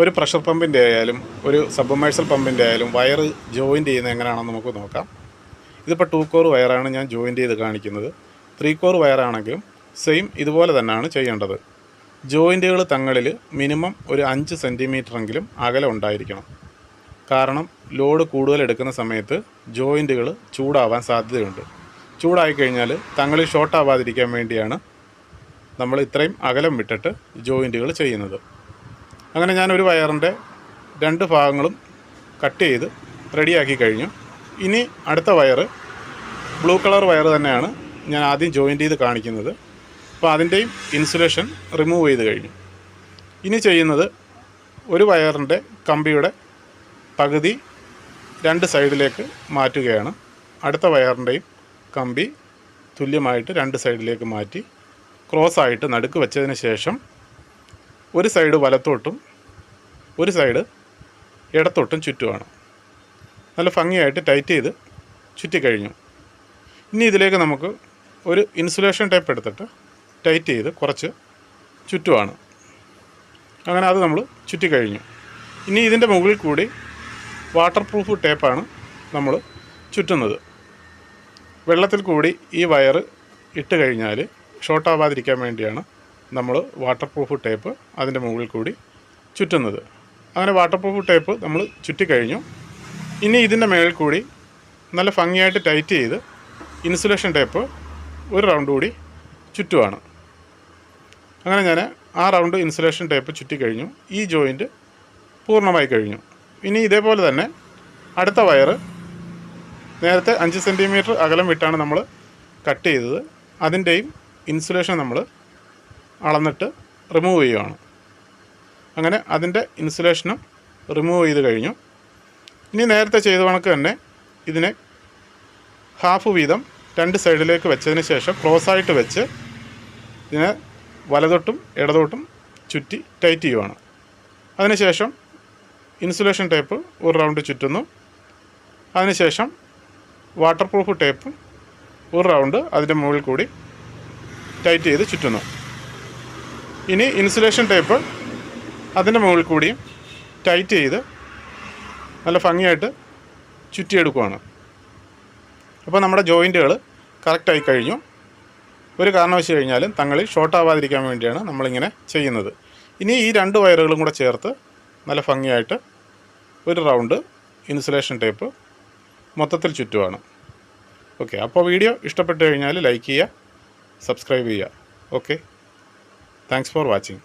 ഒരു പ്രഷർ പമ്പിൻ്റെ ആയാലും ഒരു സബ്മേഴ്സൽ പമ്പിൻ്റെ ആയാലും വയർ ജോയിൻ്റ് ചെയ്യുന്നത് എങ്ങനെയാണെന്ന് നമുക്ക് നോക്കാം. ഇതിപ്പോൾ 2 കോർ വയറാണ് ഞാൻ ജോയിൻ്റ് ചെയ്ത് കാണിക്കുന്നത്. 3 കോർ വയറാണെങ്കിലും സെയിം ഇതുപോലെ തന്നെയാണ് ചെയ്യേണ്ടത്. ജോയിൻറ്റുകൾ തങ്ങളിൽ മിനിമം ഒരു 5 സെൻറ്റിമീറ്ററെങ്കിലും അകലം ഉണ്ടായിരിക്കണം. കാരണം ലോഡ് കൂടുതൽ എടുക്കുന്ന സമയത്ത് ജോയിൻറ്റുകൾ ചൂടാവാൻ സാധ്യതയുണ്ട്. ചൂടായിക്കഴിഞ്ഞാൽ തങ്ങളിൽ ഷോർട്ട് ആവാതിരിക്കാൻ വേണ്ടിയാണ് നമ്മൾ ഇത്രയും അകലം വിട്ടിട്ട് ജോയിൻറ്റുകൾ ചെയ്യുന്നത്. അങ്ങനെ ഞാനൊരു വയറിൻ്റെ 2 ഭാഗങ്ങളും കട്ട് ചെയ്ത് റെഡിയാക്കി കഴിഞ്ഞു. ഇനി അടുത്ത വയർ ബ്ലൂ കളർ വയർ തന്നെയാണ് ഞാൻ ആദ്യം ജോയിൻ്റ് ചെയ്ത് കാണിക്കുന്നത്. അപ്പോൾ അതിൻ്റെയും ഇൻസുലേഷൻ റിമൂവ് ചെയ്ത് കഴിഞ്ഞു. ഇനി ചെയ്യുന്നത് ഒരു വയറിൻ്റെ കമ്പിയുടെ പകുതി 2 സൈഡിലേക്ക് മാറ്റുകയാണ്. അടുത്ത വയറിൻ്റെയും കമ്പി തുല്യമായിട്ട് 2 സൈഡിലേക്ക് മാറ്റി ക്രോസായിട്ട് നടുക്ക് വെച്ചതിന് ശേഷം ഒരു സൈഡ് വലത്തോട്ടും ഒരു സൈഡ് ഇടത്തോട്ടും ചുറ്റുമാണ്. നല്ല ഭംഗിയായിട്ട് ടൈറ്റ് ചെയ്ത് ചുറ്റിക്കഴിഞ്ഞു. ഇനി ഇതിലേക്ക് നമുക്ക് ഒരു ഇൻസുലേഷൻ ടേപ്പ് എടുത്തിട്ട് ടൈറ്റ് ചെയ്ത് കുറച്ച് ചുറ്റുമാണ്. അങ്ങനെ അത് നമ്മൾ ചുറ്റിക്കഴിഞ്ഞു. ഇനി ഇതിൻ്റെ മുകളിൽ കൂടി വാട്ടർ പ്രൂഫ് ടേപ്പാണ് നമ്മൾ ചുറ്റുന്നത്. വെള്ളത്തിൽ കൂടി ഈ വയർ ഇട്ട് കഴിഞ്ഞാൽ ഷോർട്ട് ആവാതിരിക്കാൻ വേണ്ടിയാണ് നമ്മൾ വാട്ടർ പ്രൂഫ് ടേപ്പ് അതിൻ്റെ മുകളിൽ കൂടി ചുറ്റുന്നത്. അങ്ങനെ വാട്ടർ പ്രൂഫ് ടേപ്പ് നമ്മൾ ചുറ്റിക്കഴിഞ്ഞു. ഇനി ഇതിൻ്റെ മുകളിൽ കൂടി നല്ല ഭംഗിയായിട്ട് ടൈറ്റ് ചെയ്ത് ഇൻസുലേഷൻ ടേപ്പ് ഒരു റൗണ്ട് കൂടി ചുറ്റുവാണ്. അങ്ങനെ ഞാൻ ആ റൗണ്ട് ഇൻസുലേഷൻ ടേപ്പ് ചുറ്റിക്കഴിഞ്ഞു. ഈ ജോയിൻറ്റ് പൂർണ്ണമായി കഴിഞ്ഞു. ഇനി ഇതേപോലെ തന്നെ അടുത്ത വയർ നേരത്തെ 5 സെൻറ്റിമീറ്റർ അകലം വിട്ടാണ് നമ്മൾ കട്ട് ചെയ്തത്. അതിൻ്റെയും ഇൻസുലേഷൻ നമ്മൾ അളന്നിട്ട് റിമൂവ് ചെയ്യുകയാണ്. അങ്ങനെ അതിൻ്റെ ഇൻസുലേഷനും റിമൂവ് ചെയ്ത് കഴിഞ്ഞു. ഇനി നേരത്തെ ചെയ്ത കണക്ക് തന്നെ ഇതിനെ ഹാഫ് വീതം 2 സൈഡിലേക്ക് വെച്ചതിന് ശേഷം ക്ലോസായിട്ട് വെച്ച് ഇതിനെ വലതൊട്ടും ഇടതോട്ടും ചുറ്റി ടൈറ്റ് ചെയ്യുവാണ്. അതിനുശേഷം ഇൻസുലേഷൻ ടേപ്പ് ഒരു റൗണ്ട് ചുറ്റുന്നു. അതിനുശേഷം വാട്ടർ പ്രൂഫ് ടേപ്പ് ഒരു റൗണ്ട് അതിൻ്റെ മുകളിൽ കൂടി ടൈറ്റ് ചെയ്ത് ചുറ്റുന്നു. ഇനി ഇൻസുലേഷൻ ടേപ്പ് അതിൻ്റെ മുകളിൽ കൂടിയും ടൈറ്റ് ചെയ്ത് നല്ല ഭംഗിയായിട്ട് ചുറ്റിയെടുക്കുകയാണ്. അപ്പോൾ നമ്മുടെ ജോയിൻറ്റുകൾ കറക്റ്റായി കഴിഞ്ഞു. ഒരു കാരണവശാൽ കഴിഞ്ഞാലും തങ്ങളിൽ ഷോർട്ട് ആവാതിരിക്കാൻ വേണ്ടിയാണ് നമ്മളിങ്ങനെ ചെയ്യുന്നത്. ഇനി ഈ 2 വയറുകളും കൂടെ ചേർത്ത് നല്ല ഭംഗിയായിട്ട് ഒരു റൗണ്ട് ഇൻസുലേഷൻ ടേപ്പ് മൊത്തത്തിൽ ചുറ്റുവാണ്. ഓക്കെ, അപ്പോൾ വീഡിയോ ഇഷ്ടപ്പെട്ട് കഴിഞ്ഞാൽ ലൈക്ക് ചെയ്യുക, സബ്സ്ക്രൈബ് ചെയ്യുക. Okay, thanks for watching.